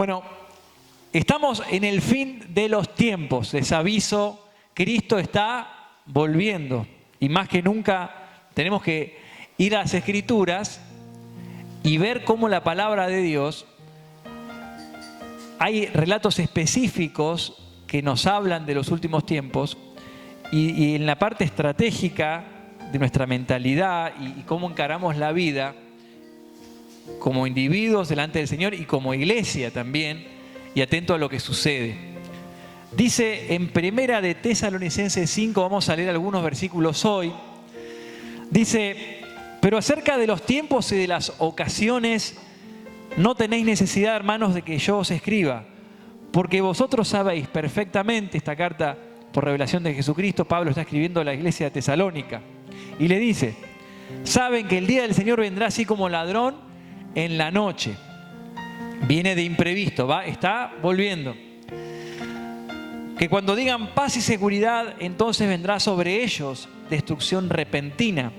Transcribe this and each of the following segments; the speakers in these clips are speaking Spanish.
Bueno, estamos en el fin de los tiempos. Les aviso, Cristo está volviendo. Y más que nunca tenemos que ir a las Escrituras y ver cómo la palabra de Dios, hay relatos específicos que nos hablan de los últimos tiempos y en la parte estratégica de nuestra mentalidad y cómo encaramos la vida como individuos delante del Señor y como iglesia también, y atento a lo que sucede. Dice en Primera de Tesalonicenses 5, vamos a leer algunos versículos hoy, dice: pero acerca de los tiempos y de las ocasiones no tenéis necesidad, hermanos, de que yo os escriba, porque vosotros sabéis perfectamente, esta carta por revelación de Jesucristo, Pablo está escribiendo a la iglesia de Tesalónica, y le dice: saben que el día del Señor vendrá así como ladrón en la noche. Viene de imprevisto, está volviendo. Que cuando digan paz y seguridad, entonces vendrá sobre ellos destrucción repentina,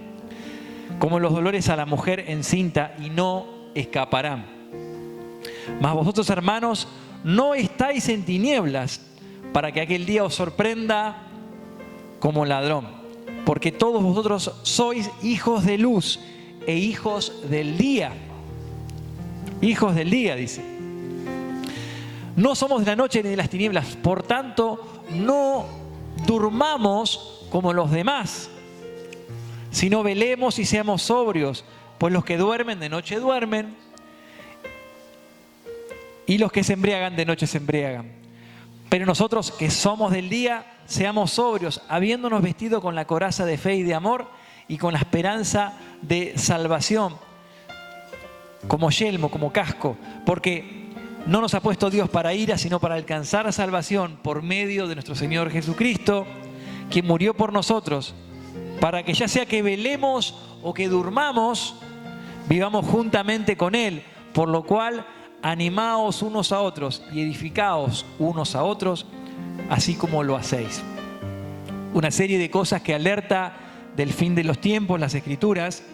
como los dolores a la mujer encinta, y no escaparán. Mas vosotros, hermanos, no estáis en tinieblas, para que aquel día os sorprenda como ladrón. Porque todos vosotros sois hijos de luz e hijos del día. Hijos del día, dice. No somos de la noche ni de las tinieblas, por tanto, no durmamos como los demás, sino velemos y seamos sobrios, pues los que duermen de noche duermen, y los que se embriagan de noche se embriagan. Pero nosotros que somos del día, seamos sobrios, habiéndonos vestido con la coraza de fe y de amor, y con la esperanza de salvación, como yelmo, como casco, porque no nos ha puesto Dios para ira, sino para alcanzar la salvación por medio de nuestro Señor Jesucristo, quien murió por nosotros, para que ya sea que velemos o que durmamos, vivamos juntamente con Él, por lo cual animaos unos a otros y edificaos unos a otros, así como lo hacéis. Una serie de cosas que alerta del fin de los tiempos, las Escrituras,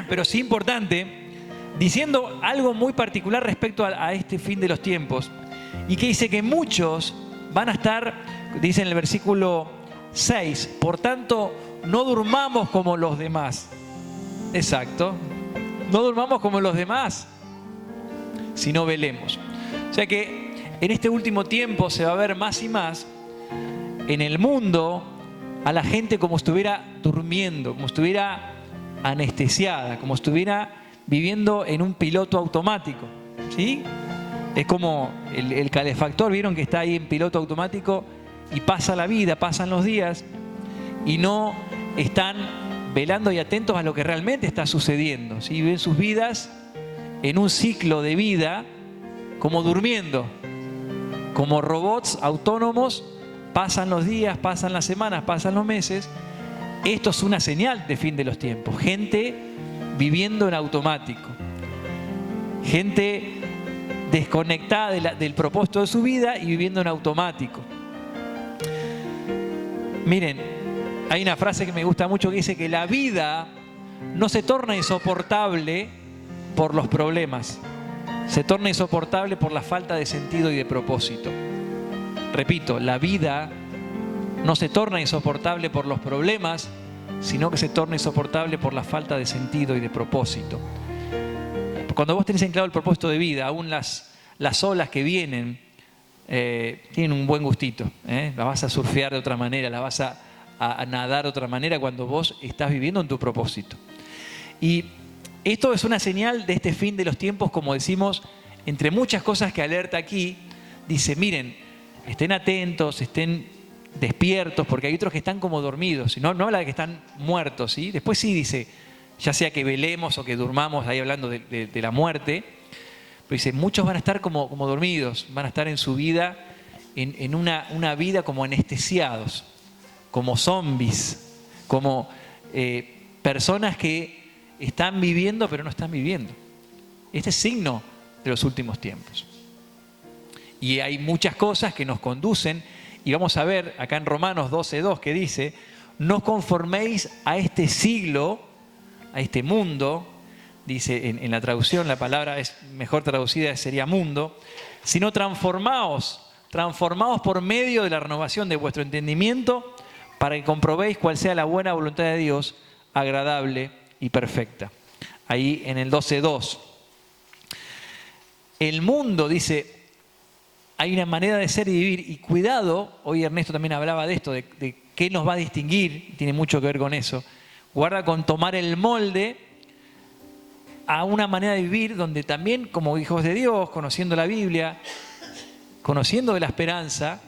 pero sí importante, diciendo algo muy particular respecto a este fin de los tiempos, y que dice que muchos van a estar, dice en el versículo 6, por tanto, no durmamos como los demás. Exacto, no durmamos como los demás, sino velemos. O sea que en este último tiempo se va a ver más y más en el mundo a la gente como estuviera durmiendo, como estuviera anestesiada, como estuviera viviendo en un piloto automático, ¿sí? Es como el calefactor, vieron que está ahí en piloto automático y pasa la vida, pasan los días y no están velando y atentos a lo que realmente está sucediendo, ¿sí? Viven sus vidas en un ciclo de vida como durmiendo, como robots autónomos, pasan los días, pasan las semanas, pasan los meses. Esto es una señal de fin de los tiempos. Gente viviendo en automático. Gente desconectada del propósito de su vida y viviendo en automático. Miren, hay una frase que me gusta mucho que dice que la vida no se torna insoportable por los problemas. Se torna insoportable por la falta de sentido y de propósito. Repito, la vida no se torna insoportable por los problemas, sino que se torna insoportable por la falta de sentido y de propósito. Cuando vos tenés en claro el propósito de vida, aún las olas que vienen tienen un buen gustito, ¿eh? La vas a surfear de otra manera, la vas a nadar de otra manera cuando vos estás viviendo en tu propósito. Y esto es una señal de este fin de los tiempos, como decimos, entre muchas cosas que alerta aquí, dice, miren, estén atentos, estén despiertos, porque hay otros que están como dormidos, no habla de que están muertos, ¿sí? Después sí dice, ya sea que velemos o que durmamos, ahí hablando de la muerte, pero dice, muchos van a estar como dormidos, van a estar en su vida, en una vida como anestesiados, como zombies, como personas que están viviendo pero no están viviendo. Este es signo de los últimos tiempos. Y hay muchas cosas que nos conducen, y vamos a ver acá en Romanos 12:2 que dice, no os conforméis a este siglo, a este mundo, dice en la traducción, la palabra es mejor traducida, sería mundo, sino transformaos por medio de la renovación de vuestro entendimiento, para que comprobéis cuál sea la buena voluntad de Dios, agradable y perfecta. Ahí en el 12:2. El mundo, dice, hay una manera de ser y vivir, y cuidado, hoy Ernesto también hablaba de esto, de qué nos va a distinguir, tiene mucho que ver con eso. Guarda con tomar el molde a una manera de vivir donde también, como hijos de Dios, conociendo la Biblia, conociendo de la esperanza,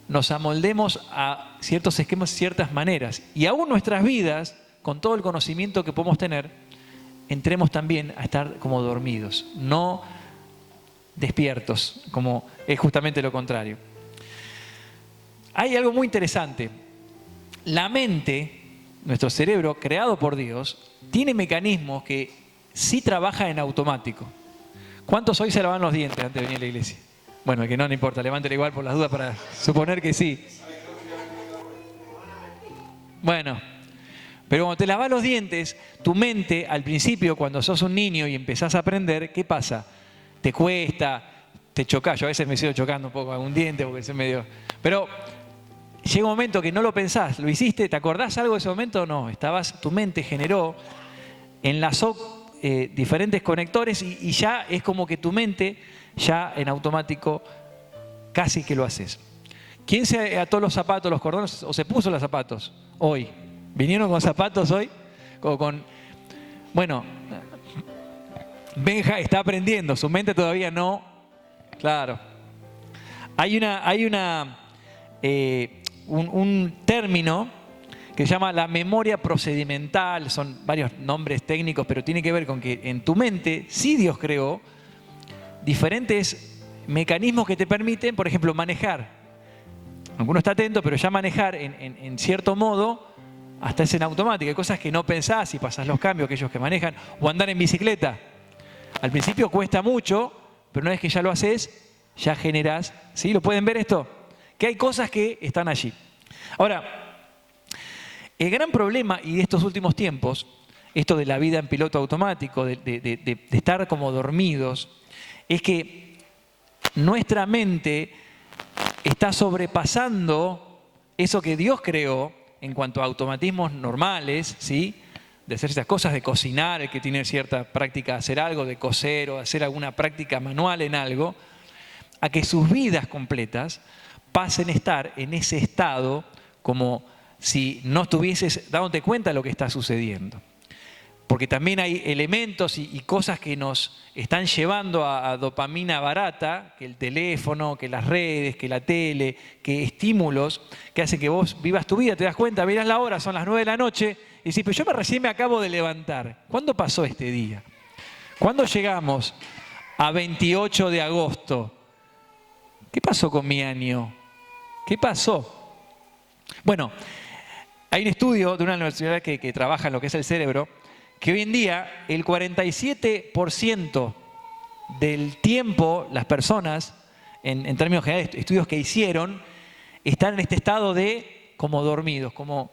nos amoldemos a ciertos esquemas, ciertas maneras. Y aún nuestras vidas, con todo el conocimiento que podemos tener, entremos también a estar como dormidos, no despiertos, como es justamente lo contrario. Hay algo muy interesante. La mente, nuestro cerebro, creado por Dios, tiene mecanismos que sí trabajan en automático. ¿Cuántos hoy se lavan los dientes antes de venir a la iglesia? Bueno, el que no importa, levántele igual por las dudas para suponer que sí. Bueno, pero cuando te lavas los dientes, tu mente, al principio, cuando sos un niño y empezás a aprender, ¿qué pasa? Te cuesta, te chocás. Yo a veces me sigo chocando un poco algún diente porque se me dio. Pero llega un momento que no lo pensás, lo hiciste, ¿te acordás algo de ese momento? No, tu mente generó, enlazó diferentes conectores y ya es como que tu mente ya en automático casi que lo haces. ¿Quién se ató los zapatos, los cordones o se puso los zapatos hoy? ¿Vinieron con zapatos hoy? Bueno, Benja está aprendiendo, su mente todavía no. Claro. Hay un término que se llama la memoria procedimental, son varios nombres técnicos, pero tiene que ver con que en tu mente, sí Dios creó diferentes mecanismos que te permiten, por ejemplo, manejar. Alguno está atento, pero ya manejar en cierto modo, hasta es en automático. Hay cosas que no pensás y pasás los cambios, aquellos que manejan, o andar en bicicleta. Al principio cuesta mucho, pero una vez que ya lo haces, ya generás. ¿Sí? ¿Lo pueden ver esto? Que hay cosas que están allí. Ahora, el gran problema, y de estos últimos tiempos, esto de la vida en piloto automático, de estar como dormidos, es que nuestra mente está sobrepasando eso que Dios creó en cuanto a automatismos normales, ¿sí? De hacer esas cosas, de cocinar, el que tiene cierta práctica de hacer algo, de coser o hacer alguna práctica manual en algo, a que sus vidas completas pasen a estar en ese estado como si no estuvieses dándote cuenta de lo que está sucediendo. Porque también hay elementos y cosas que nos están llevando a dopamina barata, que el teléfono, que las redes, que la tele, que estímulos que hacen que vos vivas tu vida, te das cuenta, mirás la hora, son las 9 de la noche, y decís, pero yo recién me acabo de levantar. ¿Cuándo pasó este día? ¿Cuándo llegamos a 28 de agosto? ¿Qué pasó con mi año? ¿Qué pasó? Bueno, hay un estudio de una universidad que trabaja en lo que es el cerebro, que hoy en día el 47% del tiempo, las personas, en términos generales, estudios que hicieron, están en este estado de como dormidos, como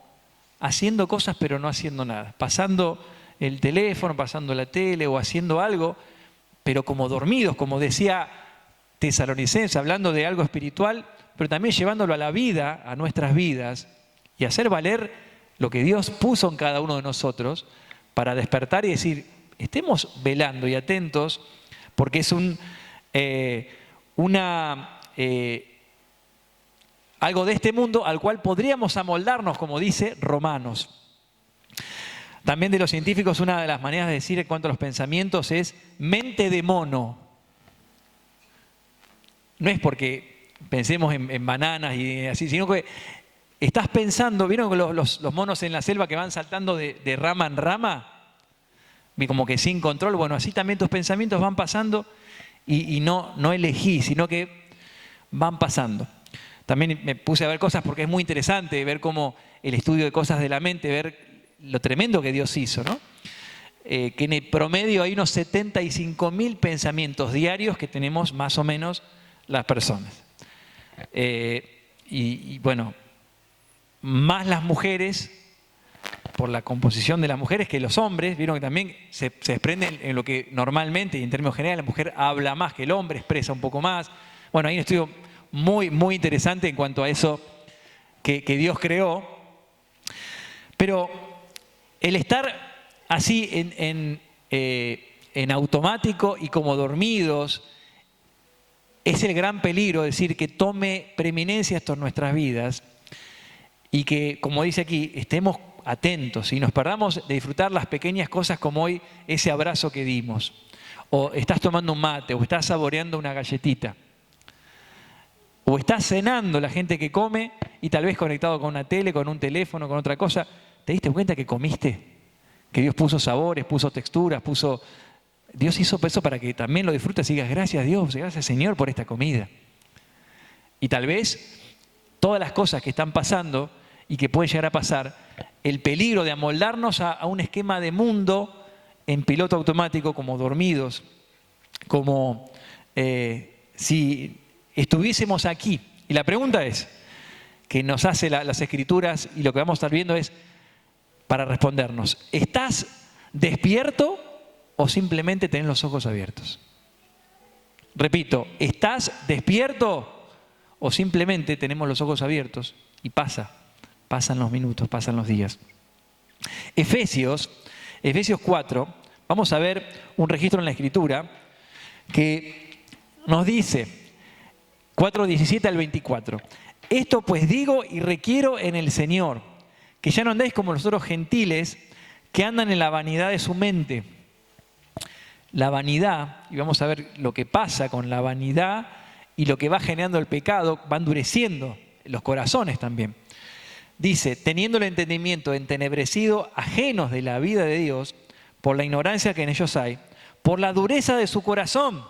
haciendo cosas pero no haciendo nada, pasando el teléfono, pasando la tele o haciendo algo, pero como dormidos, como decía Tesalonicenses, hablando de algo espiritual, pero también llevándolo a la vida, a nuestras vidas, y hacer valer lo que Dios puso en cada uno de nosotros para despertar y decir, estemos velando y atentos, porque es algo de este mundo al cual podríamos amoldarnos, como dice Romanos. También de los científicos, una de las maneras de decir en cuanto a los pensamientos es mente de mono. No es porque pensemos en bananas y así, sino que estás pensando, ¿vieron los monos en la selva que van saltando de rama en rama? Como que sin control. Bueno, así también tus pensamientos van pasando y no elegís, sino que van pasando. También me puse a ver cosas porque es muy interesante ver cómo el estudio de cosas de la mente, ver lo tremendo que Dios hizo, ¿no? Que en el promedio hay unos 75.000 pensamientos diarios que tenemos más o menos las personas. Y bueno, más las mujeres, por la composición de las mujeres que los hombres, vieron que también se desprenden en lo que normalmente y en términos generales la mujer habla más que el hombre, expresa un poco más. Bueno, hay un estudio muy, muy interesante en cuanto a eso que Dios creó. Pero el estar así en automático y como dormidos es el gran peligro, es decir, que tome preeminencia esto en nuestras vidas y que, como dice aquí, estemos atentos y nos perdamos de disfrutar las pequeñas cosas como hoy ese abrazo que dimos, o estás tomando un mate, o estás saboreando una galletita, o estás cenando, la gente que come y tal vez conectado con una tele, con un teléfono, con otra cosa. ¿Te diste cuenta que comiste? Que Dios puso sabores, puso texturas, Dios hizo eso para que también lo disfrutes y digas gracias Dios, gracias Señor por esta comida. Y tal vez todas las cosas que están pasando y que pueden llegar a pasar, el peligro de amoldarnos a un esquema de mundo en piloto automático, como dormidos, como si estuviésemos aquí. Y la pregunta es, que nos hace las Escrituras y lo que vamos a estar viendo es para respondernos, ¿estás despierto o simplemente tenés los ojos abiertos? Repito, ¿estás despierto o simplemente tenemos los ojos abiertos? Y pasan los minutos, pasan los días. Efesios 4, vamos a ver un registro en la Escritura que nos dice, 4:17 al 24. Esto pues digo y requiero en el Señor, que ya no andéis como los otros gentiles que andan en la vanidad de su mente. La vanidad, y vamos a ver lo que pasa con la vanidad y lo que va generando el pecado, va endureciendo los corazones también. Dice, teniendo el entendimiento entenebrecido, ajenos de la vida de Dios, por la ignorancia que en ellos hay, por la dureza de su corazón,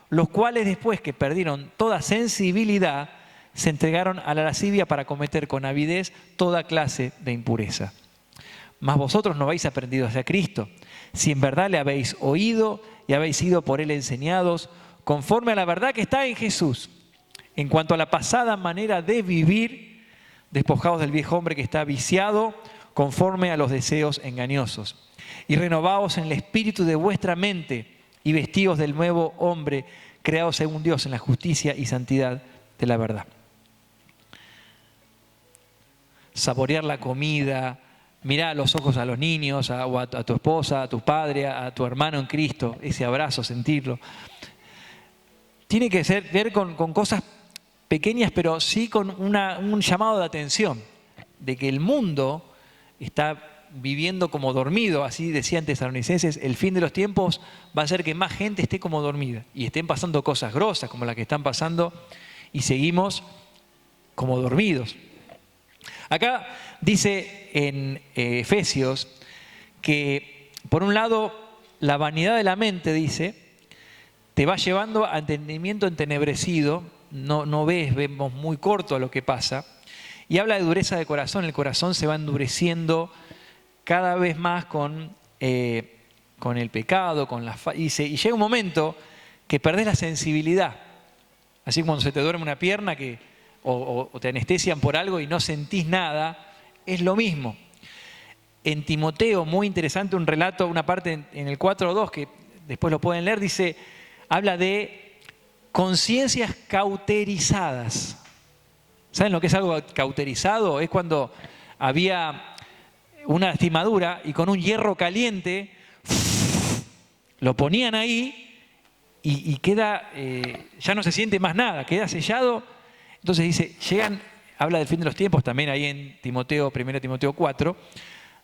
los cuales después que perdieron toda sensibilidad, se entregaron a la lascivia para cometer con avidez toda clase de impureza. Mas vosotros no habéis aprendido hacia Cristo, si en verdad le habéis oído y habéis sido por él enseñados, conforme a la verdad que está en Jesús. En cuanto a la pasada manera de vivir, despojaos del viejo hombre que está viciado, conforme a los deseos engañosos. Y renovaos en el espíritu de vuestra mente y vestíos del nuevo hombre, creado según Dios en la justicia y santidad de la verdad. Saborear la comida, mirar a los ojos a los niños, o a tu esposa, a tu padre, a tu hermano en Cristo, ese abrazo, sentirlo. Tiene que ver con cosas pequeñas, pero sí con un llamado de atención, de que el mundo está viviendo como dormido, así decían Tesalonicenses, el fin de los tiempos va a ser que más gente esté como dormida y estén pasando cosas grosas como las que están pasando y seguimos como dormidos. Acá dice en Efesios que, por un lado, la vanidad de la mente, dice, te va llevando a entendimiento entenebrecido, no vemos muy corto lo que pasa, y habla de dureza de corazón, el corazón se va endureciendo cada vez más con el pecado, y llega un momento que perdés la sensibilidad, así como cuando se te duerme una pierna o te anestesian por algo y no sentís nada, es lo mismo. En Timoteo, muy interesante, un relato, una parte en el 4:2, que después lo pueden leer, dice, habla de conciencias cauterizadas. ¿Saben lo que es algo cauterizado? Es cuando había una lastimadura y con un hierro caliente lo ponían ahí y queda, ya no se siente más nada, queda sellado. Entonces dice, habla del fin de los tiempos, también ahí en 1 Timoteo 4,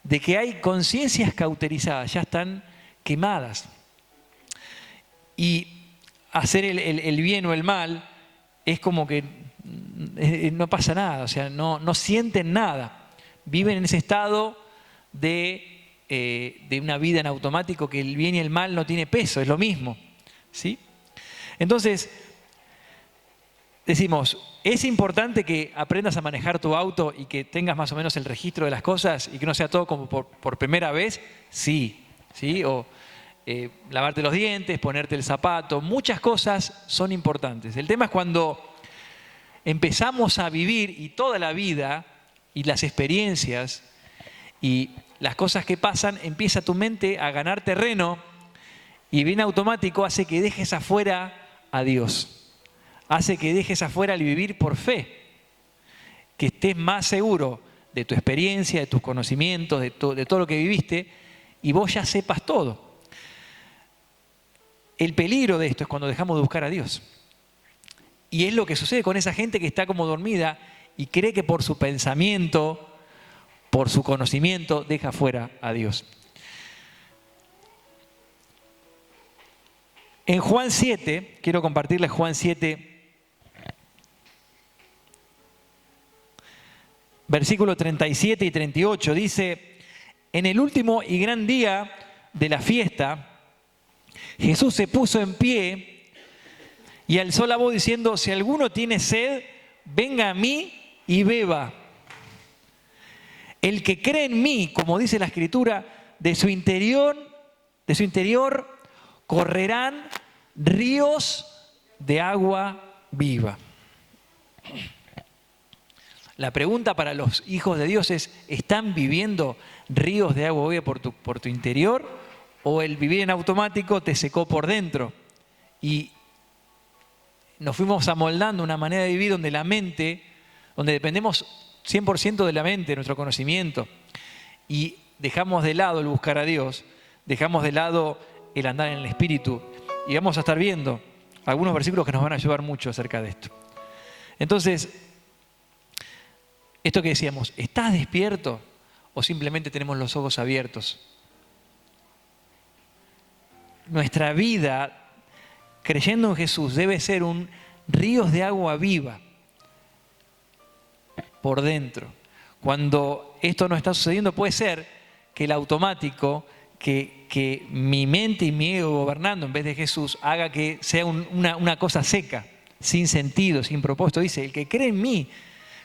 de que hay conciencias cauterizadas, ya están quemadas. Y hacer el bien o el mal es como que no pasa nada, o sea, no sienten nada. Viven en ese estado de una vida en automático, que el bien y el mal no tiene peso, es lo mismo, ¿sí? Entonces, decimos, ¿es importante que aprendas a manejar tu auto y que tengas más o menos el registro de las cosas y que no sea todo como por primera vez? Sí, ¿sí? O lavarte los dientes, ponerte el zapato, muchas cosas son importantes. El tema es cuando empezamos a vivir y toda la vida y las experiencias y las cosas que pasan, empieza tu mente a ganar terreno y bien automático hace que dejes afuera a Dios. Hace que dejes afuera el vivir por fe. Que estés más seguro de tu experiencia, de tus conocimientos, de todo lo que viviste y vos ya sepas todo. El peligro de esto es cuando dejamos de buscar a Dios. Y es lo que sucede con esa gente que está como dormida y cree que por su pensamiento, por su conocimiento, deja fuera a Dios. En Juan 7, quiero compartirles Juan 7, versículos 37 y 38, dice: en el último y gran día de la fiesta, Jesús se puso en pie y alzó la voz diciendo: si alguno tiene sed, venga a mí y beba. El que cree en mí, como dice la Escritura, de su interior correrán ríos de agua viva. La pregunta para los hijos de Dios es: ¿están viviendo ríos de agua viva por tu interior? ¿O el vivir en automático te secó por dentro? Y nos fuimos amoldando una manera de vivir donde la mente, donde dependemos 100% de la mente, de nuestro conocimiento, y dejamos de lado el buscar a Dios, dejamos de lado el andar en el Espíritu, y vamos a estar viendo algunos versículos que nos van a ayudar mucho acerca de esto. Entonces, esto que decíamos, ¿estás despierto o simplemente tenemos los ojos abiertos? Nuestra vida, creyendo en Jesús, debe ser un ríos de agua viva por dentro. Cuando esto no está sucediendo, puede ser que el automático, que mi mente y mi ego gobernando en vez de Jesús, haga que sea una cosa seca, sin sentido, sin propósito. Dice: el que cree en mí,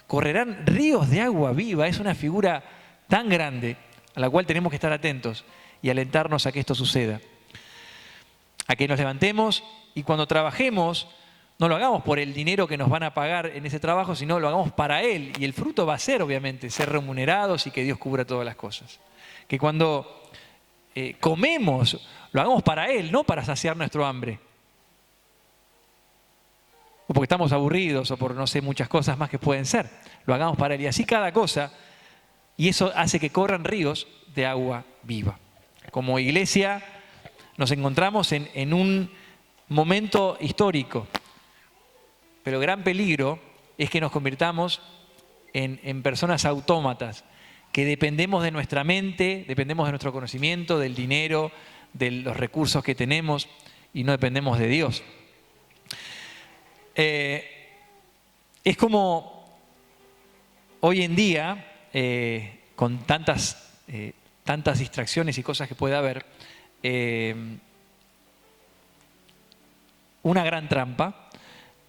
correrán ríos de agua viva. Es una figura tan grande a la cual tenemos que estar atentos y alentarnos a que esto suceda. A que nos levantemos y cuando trabajemos, no lo hagamos por el dinero que nos van a pagar en ese trabajo, sino lo hagamos para Él. Y el fruto va a ser, obviamente, ser remunerados y que Dios cubra todas las cosas. Que cuando comemos, lo hagamos para Él, no para saciar nuestro hambre. O porque estamos aburridos o por no sé, muchas cosas más que pueden ser. Lo hagamos para Él. Y así cada cosa. Y eso hace que corran ríos de agua viva. Como iglesia nos encontramos en un momento histórico. Pero el gran peligro es que nos convirtamos en personas autómatas, que dependemos de nuestra mente, dependemos de nuestro conocimiento, del dinero, de los recursos que tenemos y no dependemos de Dios. Es como hoy en día, con tantas distracciones y cosas que puede haber, una gran trampa.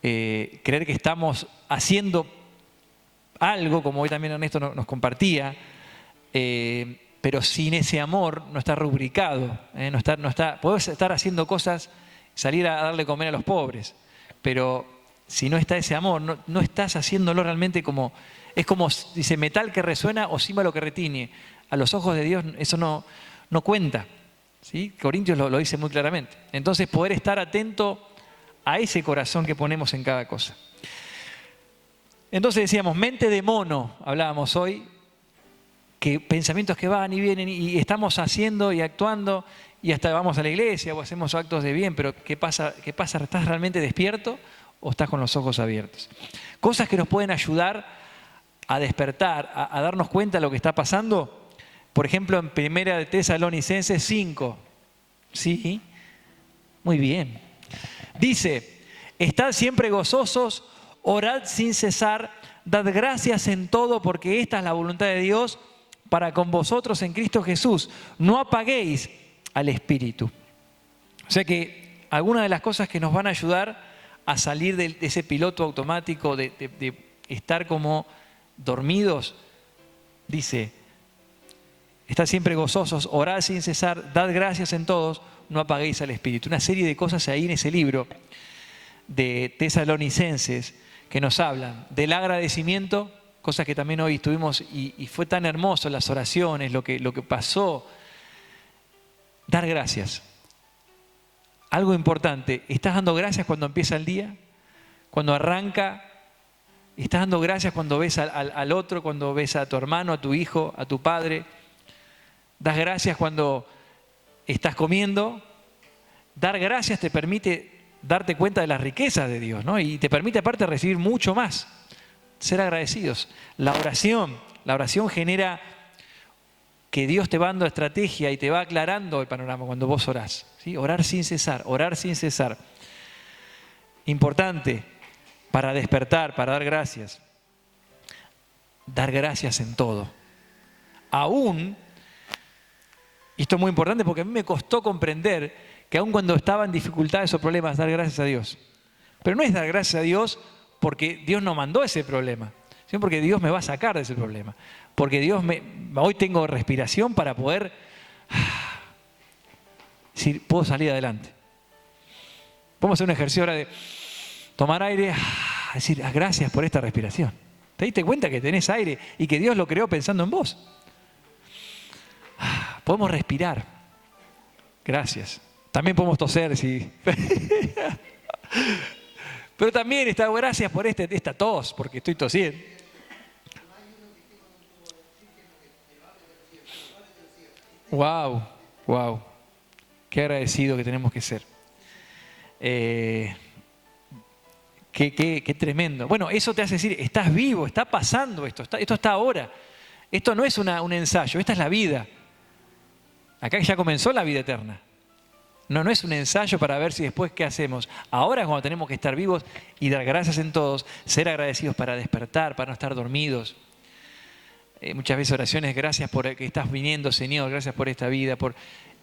Creer que estamos haciendo algo, como hoy también Ernesto nos compartía, pero sin ese amor no está rubricado, podés estar haciendo cosas, salir a darle comer a los pobres, pero si no está ese amor, no estás haciéndolo realmente como, es como dice, metal que resuena o címbalo que retiñe. A los ojos de Dios eso no cuenta, ¿sí? Corintios lo dice muy claramente. Entonces poder estar atento a ese corazón que ponemos en cada cosa. Entonces decíamos, mente de mono, hablábamos hoy, que pensamientos que van y vienen y estamos haciendo y actuando y hasta vamos a la iglesia o hacemos actos de bien, pero ¿qué pasa? ¿Estás realmente despierto o estás con los ojos abiertos? Cosas que nos pueden ayudar a despertar, a darnos cuenta de lo que está pasando. Por ejemplo, en 1 Tesalonicenses 5. ¿Sí? Muy bien. Dice: estad siempre gozosos, orad sin cesar, dad gracias en todo, porque esta es la voluntad de Dios para con vosotros en Cristo Jesús. No apaguéis al Espíritu. O sea que algunas de las cosas que nos van a ayudar a salir de ese piloto automático, de estar como dormidos, dice: estad siempre gozosos, orad sin cesar, dad gracias en todos, no apaguéis al Espíritu. Una serie de cosas ahí en ese libro de Tesalonicenses que nos hablan del agradecimiento cosas que también hoy estuvimos y fue tan hermoso las oraciones, lo que pasó. Dar gracias. Algo importante, ¿estás dando gracias cuando empieza el día? Cuando arranca, ¿estás dando gracias cuando ves al otro, cuando ves a tu hermano, a tu hijo, a tu padre? ¿Das gracias cuando estás comiendo? Dar gracias te permite darte cuenta de las riquezas de Dios, ¿no? Y te permite aparte recibir mucho más. Ser agradecidos. La oración genera que Dios te va dando estrategia y te va aclarando el panorama cuando vos orás, ¿sí? Orar sin cesar, orar sin cesar. Importante para despertar, para dar gracias. Dar gracias en todo. Aún, y esto es muy importante porque a mí me costó comprender que aún cuando estaba en dificultades o problemas, dar gracias a Dios. Pero no es dar gracias a Dios porque Dios no mandó ese problema, sino porque Dios me va a sacar de ese problema. Porque hoy tengo respiración para poder decir, puedo salir adelante. Vamos a hacer un ejercicio ahora de tomar aire, decir, gracias por esta respiración. ¿Te diste cuenta que tenés aire y que Dios lo creó pensando en vos? Podemos respirar. Gracias. También podemos toser, sí. Pero también está gracias por esta tos, porque estoy tosiendo. Wow, wow. Qué agradecido que tenemos que ser. Qué tremendo. Bueno, eso te hace decir, estás vivo, está pasando esto está ahora. Esto no es un ensayo, esta es la vida. Acá ya comenzó la vida eterna. No es un ensayo para ver si después qué hacemos. Ahora es cuando tenemos que estar vivos y dar gracias en todos, ser agradecidos para despertar, para no estar dormidos. Muchas veces oraciones, gracias por que estás viniendo, Señor, gracias por esta vida.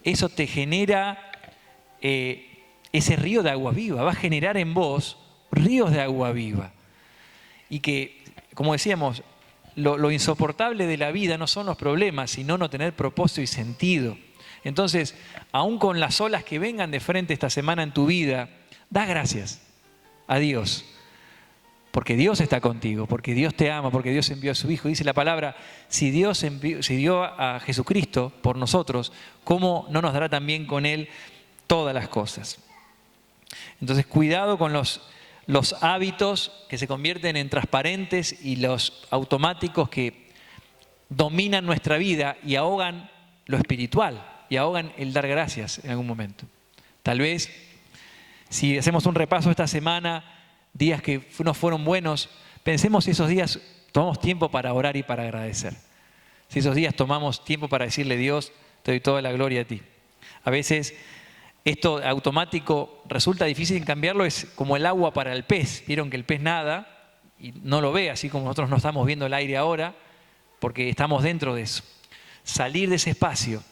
Eso te genera ese río de agua viva, va a generar en vos ríos de agua viva. Y que, como decíamos, lo insoportable de la vida no son los problemas, sino no tener propósito y sentido. Entonces, aún con las olas que vengan de frente esta semana en tu vida, da gracias a Dios. Porque Dios está contigo, porque Dios te ama, porque Dios envió a su Hijo. Dice la palabra, si Dios dio a Jesucristo por nosotros, ¿cómo no nos dará también con Él todas las cosas? Entonces, cuidado con los hábitos que se convierten en transparentes y los automáticos que dominan nuestra vida y ahogan lo espiritual y ahogan el dar gracias en algún momento. Tal vez, si hacemos un repaso esta semana, días que no fueron buenos, pensemos si esos días tomamos tiempo para orar y para agradecer. Si esos días tomamos tiempo para decirle, Dios, te doy toda la gloria a ti. A veces esto automático resulta difícil en cambiarlo, es como el agua para el pez. Vieron que el pez nada y no lo ve, así como nosotros no estamos viendo el aire ahora, porque estamos dentro de eso. Salir de ese espacio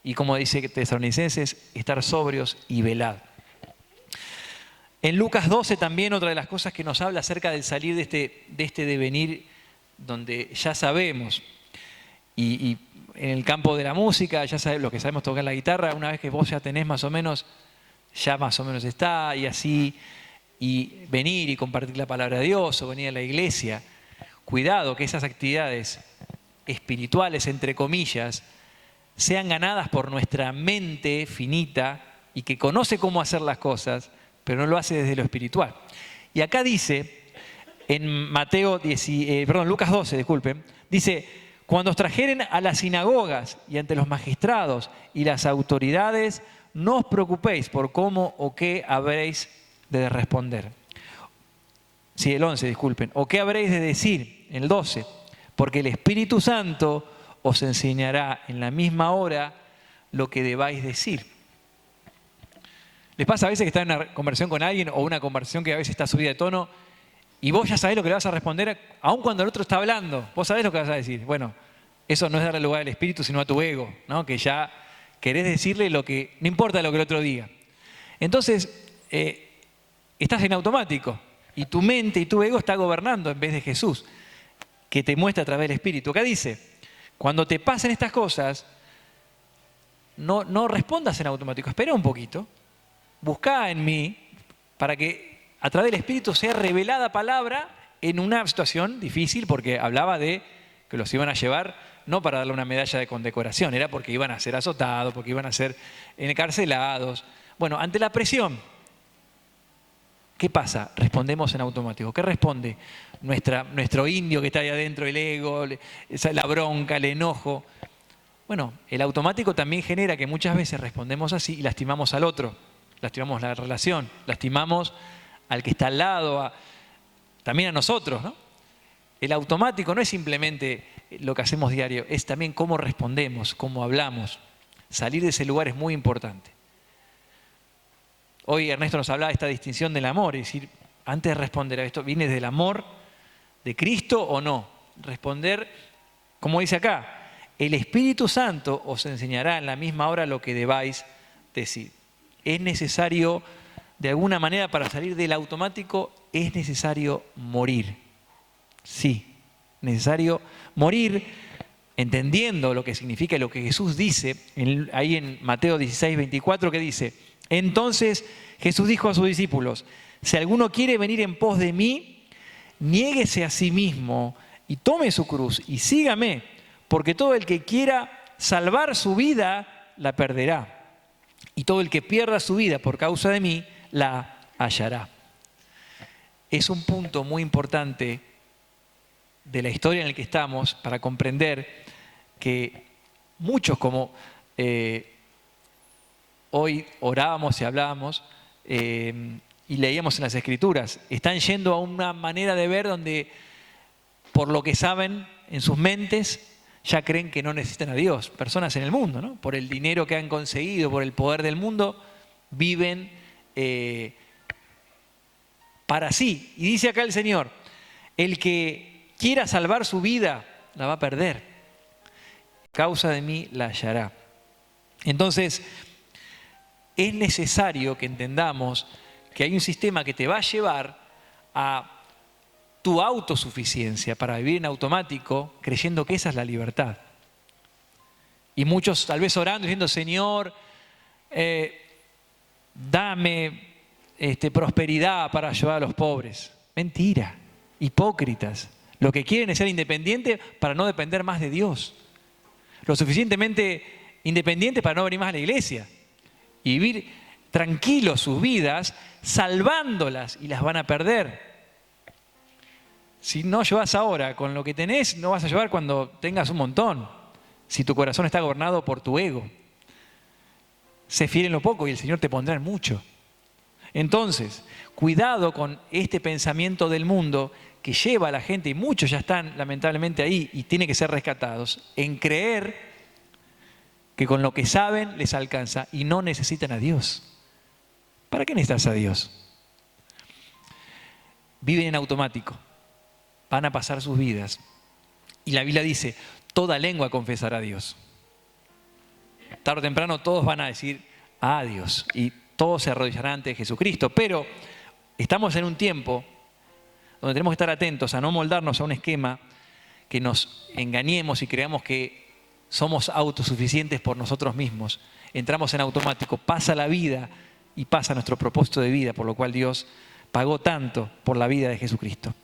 y, como dice Tesalonicenses, estar sobrios y velad. En Lucas 12 también otra de las cosas que nos habla acerca del salir de este devenir donde ya sabemos, y en el campo de la música, ya sabemos, los que sabemos tocar la guitarra, una vez que vos ya tenés más o menos está, y así, y venir y compartir la palabra de Dios o venir a la iglesia, cuidado que esas actividades espirituales, entre comillas, sean ganadas por nuestra mente finita y que conoce cómo hacer las cosas, pero no lo hace desde lo espiritual. Y acá dice, en Lucas 12, disculpen, dice, cuando os trajeren a las sinagogas y ante los magistrados y las autoridades, no os preocupéis por cómo o qué habréis de responder. Sí, el 11, disculpen. O qué habréis de decir, el 12, porque el Espíritu Santo os enseñará en la misma hora lo que debáis decir. ¿Les pasa a veces que están en una conversación con alguien o una conversación que a veces está subida de tono y vos ya sabés lo que le vas a responder, aun cuando el otro está hablando? Vos sabés lo que vas a decir. Bueno, eso no es darle lugar al espíritu, sino a tu ego, ¿no? Que ya querés decirle lo que, no importa lo que el otro diga. Entonces, estás en automático y tu mente y tu ego está gobernando en vez de Jesús, que te muestra a través del espíritu. Acá dice, cuando te pasen estas cosas, no respondas en automático, espera un poquito. Buscá en mí para que a través del Espíritu sea revelada palabra en una situación difícil porque hablaba de que los iban a llevar no para darle una medalla de condecoración, era porque iban a ser azotados, porque iban a ser encarcelados. Bueno, ante la presión, ¿qué pasa? Respondemos en automático. ¿Qué responde nuestro indio que está ahí adentro, el ego, la bronca, el enojo? Bueno, el automático también genera que muchas veces respondemos así y lastimamos al otro, lastimamos la relación, lastimamos al que está al lado, también a nosotros, ¿no? El automático no es simplemente lo que hacemos diario, es también cómo respondemos, cómo hablamos. Salir de ese lugar es muy importante. Hoy Ernesto nos hablaba de esta distinción del amor, es decir, antes de responder a esto, ¿viene del amor de Cristo o no? Responder, como dice acá, el Espíritu Santo os enseñará en la misma hora lo que debáis decir. Es necesario, de alguna manera, para salir del automático, es necesario morir. Sí, necesario morir, entendiendo lo que significa lo que Jesús dice, ahí en Mateo 16, 24, que dice: entonces Jesús dijo a sus discípulos, si alguno quiere venir en pos de mí, niéguese a sí mismo y tome su cruz y sígame, porque todo el que quiera salvar su vida, la perderá. Y todo el que pierda su vida por causa de mí, la hallará. Es un punto muy importante de la historia en la que estamos para comprender que muchos, como hoy orábamos y hablábamos y leíamos en las Escrituras, están yendo a una manera de ver donde, por lo que saben en sus mentes, ya creen que no necesitan a Dios. Personas en el mundo, ¿no? Por el dinero que han conseguido, por el poder del mundo, viven para sí. Y dice acá el Señor, el que quiera salvar su vida, la va a perder. A causa de mí, la hallará. Entonces, es necesario que entendamos que hay un sistema que te va a llevar a tu autosuficiencia para vivir en automático, creyendo que esa es la libertad. Y muchos tal vez orando, diciendo, Señor, dame prosperidad para ayudar a los pobres. Mentira, hipócritas. Lo que quieren es ser independientes para no depender más de Dios. Lo suficientemente independientes para no venir más a la iglesia. Y vivir tranquilos sus vidas, salvándolas, y las van a perder. Si no llevas ahora con lo que tenés, no vas a llevar cuando tengas un montón. Si tu corazón está gobernado por tu ego. Sé fiel en lo poco y el Señor te pondrá en mucho. Entonces, cuidado con este pensamiento del mundo que lleva a la gente, y muchos ya están lamentablemente ahí y tienen que ser rescatados, en creer que con lo que saben les alcanza y no necesitan a Dios. ¿Para qué necesitas a Dios? Viven en automático, van a pasar sus vidas. Y la Biblia dice, toda lengua confesará a Dios. Tarde o temprano todos van a decir a Dios y todos se arrodillarán ante Jesucristo. Pero estamos en un tiempo donde tenemos que estar atentos a no moldarnos a un esquema que nos engañemos y creamos que somos autosuficientes por nosotros mismos. Entramos en automático, pasa la vida y pasa nuestro propósito de vida, por lo cual Dios pagó tanto por la vida de Jesucristo.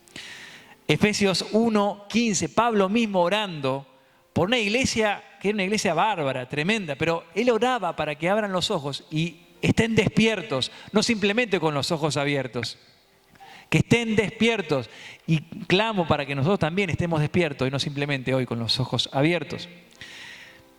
Efesios 1:15, Pablo mismo orando por una iglesia que era una iglesia bárbara, tremenda, pero él oraba para que abran los ojos y estén despiertos, no simplemente con los ojos abiertos. Que estén despiertos, y clamo para que nosotros también estemos despiertos y no simplemente hoy con los ojos abiertos.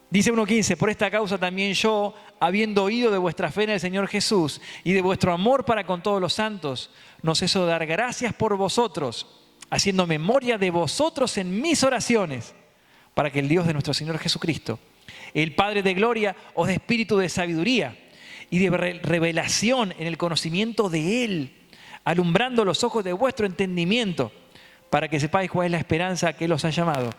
Dice 1:15, por esta causa también yo, habiendo oído de vuestra fe en el Señor Jesús y de vuestro amor para con todos los santos, no ceso de dar gracias por vosotros, haciendo memoria de vosotros en mis oraciones, para que el Dios de nuestro Señor Jesucristo, el Padre de gloria, os dé espíritu de sabiduría y de revelación en el conocimiento de Él, alumbrando los ojos de vuestro entendimiento, para que sepáis cuál es la esperanza que Él os ha llamado,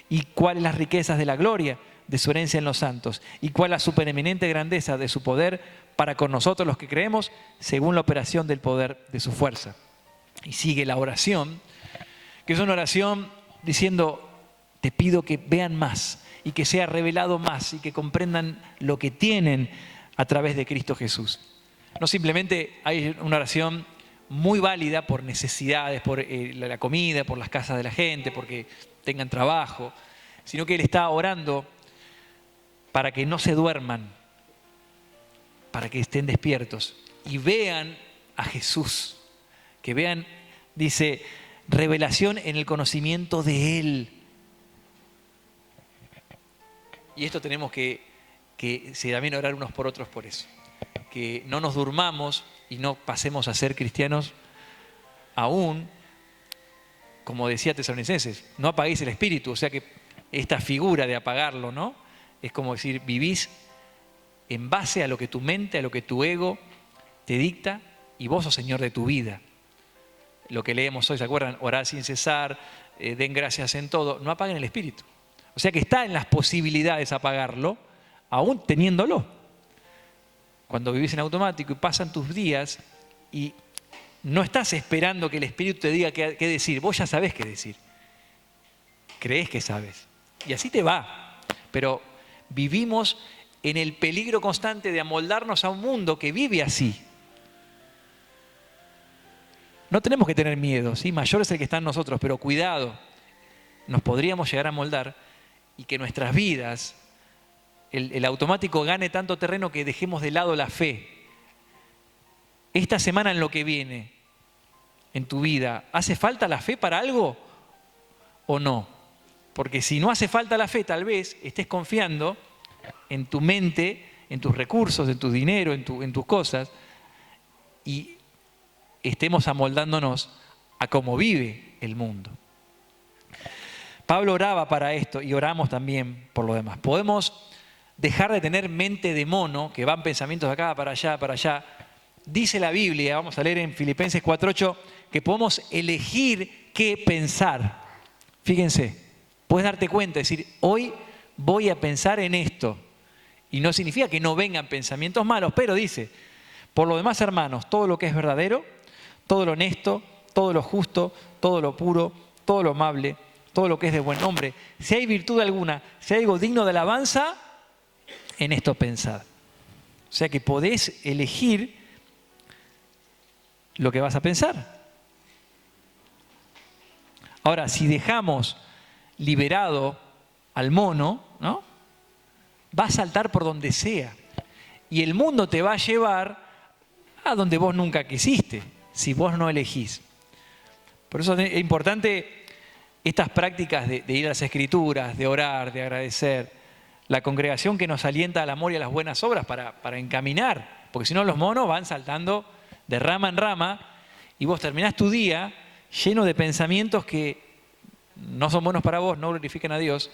y cuáles las riquezas de la gloria de su herencia en los santos, y cuál la supereminente grandeza de su poder para con nosotros los que creemos, según la operación del poder de su fuerza. Y sigue la oración, que es una oración diciendo, te pido que vean más, y que sea revelado más, y que comprendan lo que tienen a través de Cristo Jesús. No simplemente hay una oración muy válida por necesidades, por la comida, por las casas de la gente, porque tengan trabajo, sino que Él está orando para que no se duerman, para que estén despiertos y vean a Jesús, que vean, dice, revelación en el conocimiento de Él. Y esto tenemos que también orar unos por otros por eso. Que no nos durmamos y no pasemos a ser cristianos aún, como decía Tesalonicenses, no apaguéis el espíritu. O sea que esta figura de apagarlo, ¿no? Es como decir, vivís en base a lo que tu mente, a lo que tu ego te dicta y vos sos Señor de tu vida. Lo que leemos hoy, ¿se acuerdan? Orad sin cesar, den gracias en todo. No apaguen el espíritu. O sea que está en las posibilidades apagarlo, aún teniéndolo. Cuando vivís en automático y pasan tus días y no estás esperando que el Espíritu te diga qué decir, vos ya sabés qué decir. Creés que sabes. Y así te va. Pero vivimos en el peligro constante de amoldarnos a un mundo que vive así. No tenemos que tener miedo, ¿sí? Mayor es el que está en nosotros, pero cuidado, nos podríamos llegar a moldar y que nuestras vidas, el automático gane tanto terreno que dejemos de lado la fe. Esta semana en lo que viene, en tu vida, ¿hace falta la fe para algo o no? Porque si no hace falta la fe, tal vez estés confiando en tu mente, en tus recursos, en tu dinero, en tus cosas, y estemos amoldándonos a cómo vive el mundo. Pablo oraba para esto y oramos también por lo demás. Podemos dejar de tener mente de mono, que van pensamientos de acá para allá, para allá. Dice la Biblia, vamos a leer en Filipenses 4:8, que podemos elegir qué pensar. Fíjense, puedes darte cuenta, decir, hoy voy a pensar en esto. Y no significa que no vengan pensamientos malos, pero dice, por lo demás, hermanos, todo lo que es verdadero, todo lo honesto, todo lo justo, todo lo puro, todo lo amable, todo lo que es de buen nombre, si hay virtud alguna, si hay algo digno de alabanza, en esto pensad. O sea que podés elegir lo que vas a pensar. Ahora, si dejamos liberado al mono, ¿no? Va a saltar por donde sea. Y el mundo te va a llevar a donde vos nunca quisiste, si vos no elegís. Por eso es importante estas prácticas de ir a las Escrituras, de orar, de agradecer. La congregación que nos alienta al amor y a las buenas obras para encaminar. Porque si no, los monos van saltando de rama en rama y vos terminás tu día lleno de pensamientos que no son buenos para vos, no glorifican a Dios.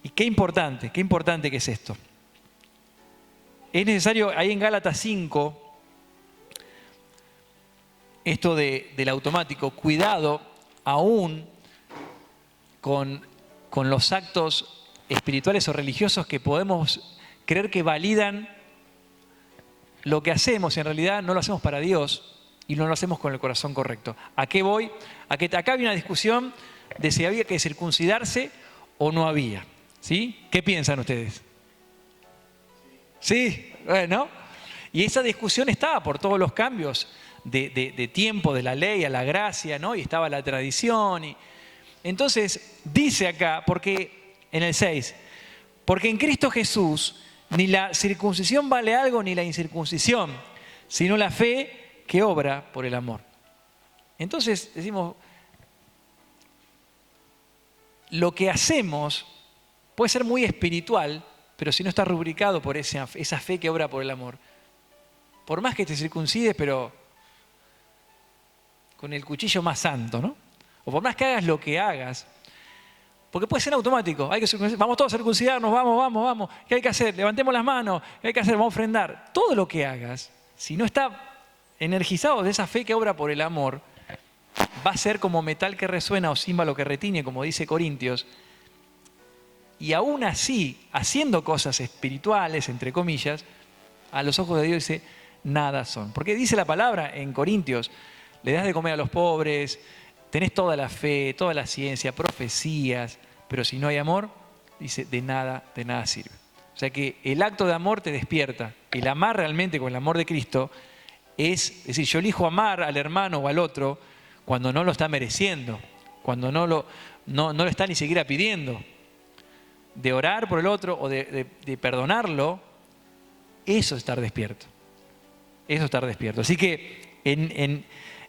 Y qué importante que es esto. Es necesario, ahí en Gálatas 5, esto del automático, cuidado aún con los actos espirituales o religiosos que podemos creer que validan lo que hacemos y en realidad no lo hacemos para Dios y no lo hacemos con el corazón correcto. ¿A qué voy? A que acá había una discusión de si había que circuncidarse o no había. ¿Sí? ¿Qué piensan ustedes? Sí, bueno. Y esa discusión estaba por todos los cambios de tiempo, de la ley a la gracia, ¿no? Y estaba la tradición. Entonces, dice acá, porque en el 6, porque en Cristo Jesús ni la circuncisión vale algo ni la incircuncisión, sino la fe que obra por el amor. Entonces decimos, lo que hacemos puede ser muy espiritual, pero si no está rubricado por esa fe que obra por el amor, por más que te circuncides, pero con el cuchillo más santo, ¿no? O por más que hagas lo que hagas, porque puede ser automático, hay que vamos todos a circuncidarnos, vamos, ¿qué hay que hacer? Levantemos las manos, ¿qué hay que hacer? Vamos a ofrendar. Todo lo que hagas, si no está energizado de esa fe que obra por el amor, va a ser como metal que resuena o címbalo que retiñe, como dice Corintios. Y aún así, haciendo cosas espirituales, entre comillas, a los ojos de Dios dice, nada son. Porque dice la palabra en Corintios, le das de comer a los pobres, tenés toda la fe, toda la ciencia, profecías, pero si no hay amor, dice, de nada sirve. O sea que el acto de amor te despierta. El amar realmente con el amor de Cristo es decir, yo elijo amar al hermano o al otro cuando no lo está mereciendo, cuando no lo está ni siquiera pidiendo. De orar por el otro o de perdonarlo, eso es estar despierto. Eso es estar despierto. Así que en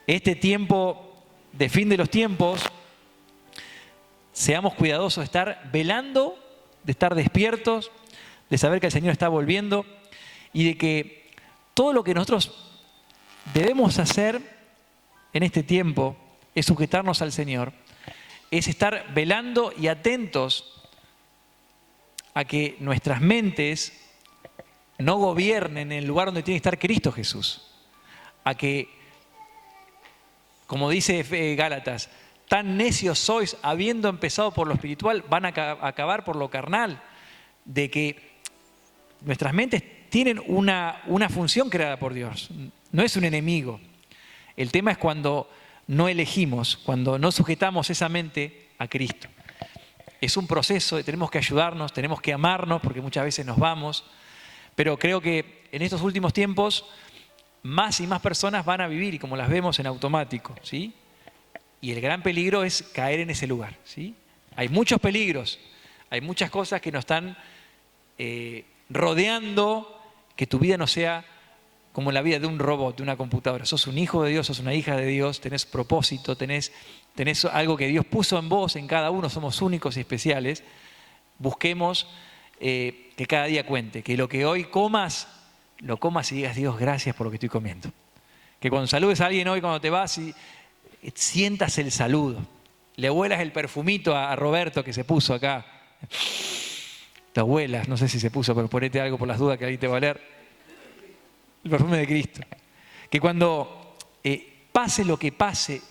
este tiempo de fin de los tiempos, seamos cuidadosos de estar velando, de estar despiertos, de saber que el Señor está volviendo y de que todo lo que nosotros debemos hacer en este tiempo es sujetarnos al Señor, es estar velando y atentos a que nuestras mentes no gobiernen en el lugar donde tiene que estar Cristo Jesús. A que, como dice Gálatas, tan necios sois, habiendo empezado por lo espiritual, van a acabar por lo carnal. De que nuestras mentes tienen una función creada por Dios. No es un enemigo. El tema es cuando no elegimos, cuando no sujetamos esa mente a Cristo. Es un proceso, tenemos que ayudarnos, tenemos que amarnos, porque muchas veces nos vamos. Pero creo que en estos últimos tiempos, más y más personas van a vivir, y como las vemos, en automático, ¿sí? Y el gran peligro es caer en ese lugar, ¿sí? Hay muchos peligros, hay muchas cosas que nos están rodeando, que tu vida no sea como la vida de un robot, de una computadora. Sos un hijo de Dios, sos una hija de Dios, tenés propósito, tenés algo que Dios puso en vos, en cada uno, somos únicos y especiales. Busquemos que cada día cuente, que lo que hoy comas, lo comas y digas, Dios, gracias por lo que estoy comiendo. Que cuando saludes a alguien hoy, cuando te vas, y sientas el saludo. Le huelas el perfumito a Roberto que se puso acá. Te huelas, no sé si se puso, pero ponete algo por las dudas que ahí te va a leer. El perfume de Cristo. Que cuando pase lo que pase,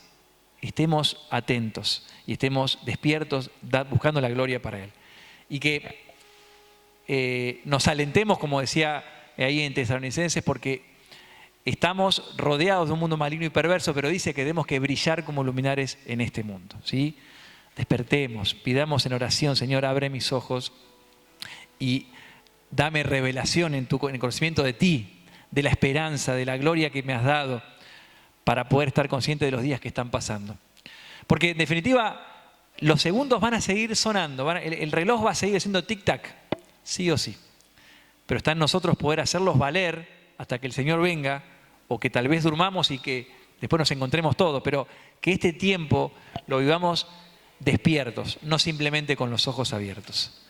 estemos atentos y estemos despiertos, buscando la gloria para Él. Y que nos alentemos, como decía ahí en Tesalonicenses, porque estamos rodeados de un mundo maligno y perverso, pero dice que tenemos que brillar como luminares en este mundo, ¿sí? Despertemos, pidamos en oración, Señor, abre mis ojos y dame revelación en el conocimiento de ti, de la esperanza, de la gloria que me has dado, para poder estar consciente de los días que están pasando. Porque en definitiva, los segundos van a seguir sonando, el reloj va a seguir haciendo tic-tac, sí o sí. Pero está en nosotros poder hacerlos valer hasta que el Señor venga, o que tal vez durmamos y que después nos encontremos todos, pero que este tiempo lo vivamos despiertos, no simplemente con los ojos abiertos.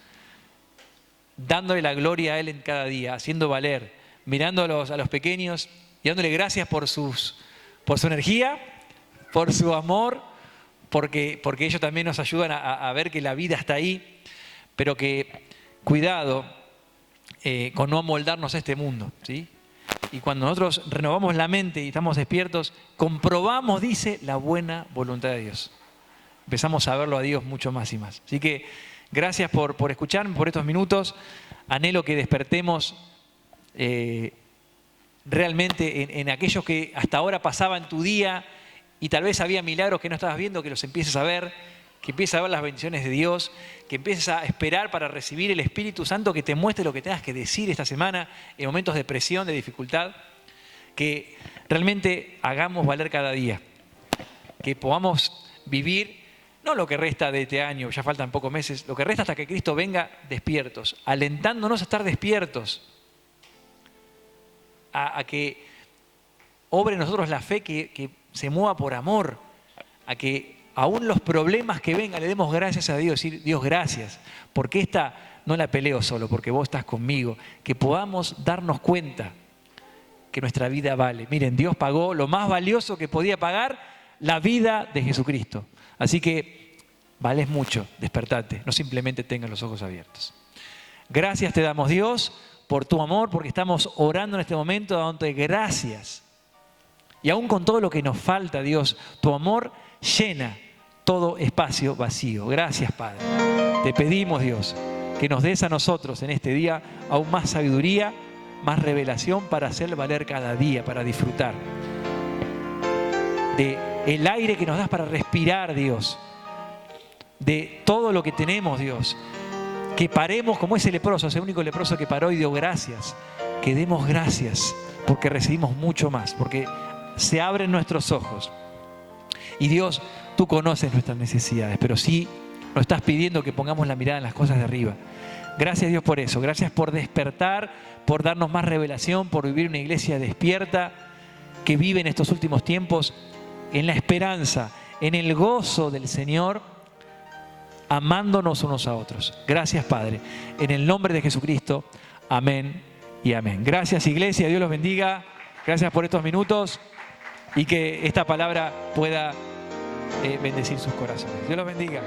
Dándole la gloria a Él en cada día, haciendo valer, mirando a los pequeños y dándole gracias por su energía, por su amor, porque ellos también nos ayudan a ver que la vida está ahí, pero que cuidado con no amoldarnos a este mundo, ¿sí? Y cuando nosotros renovamos la mente y estamos despiertos, comprobamos, dice, la buena voluntad de Dios. Empezamos a verlo a Dios mucho más y más. Así que gracias por escucharme, por estos minutos. Anhelo que despertemos realmente en aquellos que hasta ahora pasaban tu día y tal vez había milagros que no estabas viendo, que los empieces a ver, que empieces a ver las bendiciones de Dios, que empieces a esperar para recibir el Espíritu Santo que te muestre lo que tengas que decir esta semana en momentos de presión, de dificultad, que realmente hagamos valer cada día, que podamos vivir, no lo que resta de este año, ya faltan pocos meses, lo que resta hasta que Cristo venga despiertos, alentándonos a estar despiertos, a que obre en nosotros la fe que se mueva por amor, a que aún los problemas que vengan le demos gracias a Dios, decir, Dios, gracias, porque esta no la peleo solo, porque vos estás conmigo, que podamos darnos cuenta que nuestra vida vale. Miren, Dios pagó lo más valioso que podía pagar, la vida de Jesucristo. Así que vales mucho, despertate, no simplemente tengas los ojos abiertos. Gracias te damos, Dios, por tu amor, porque estamos orando en este momento, dándote gracias. Y aún con todo lo que nos falta, Dios, tu amor llena todo espacio vacío. Gracias, Padre. Te pedimos, Dios, que nos des a nosotros en este día aún más sabiduría, más revelación para hacer valer cada día, para disfrutar de el aire que nos das para respirar, Dios, de todo lo que tenemos, Dios, que paremos como ese leproso, ese único leproso que paró y dio gracias, que demos gracias porque recibimos mucho más, porque se abren nuestros ojos. Y Dios, tú conoces nuestras necesidades, pero sí nos estás pidiendo que pongamos la mirada en las cosas de arriba. Gracias, Dios, por eso. Gracias por despertar, por darnos más revelación, por vivir una iglesia despierta que vive en estos últimos tiempos en la esperanza, en el gozo del Señor, amándonos unos a otros. Gracias, Padre. En el nombre de Jesucristo. Amén y amén. Gracias, iglesia. Dios los bendiga. Gracias por estos minutos y que esta palabra pueda bendecir sus corazones. Dios los bendiga.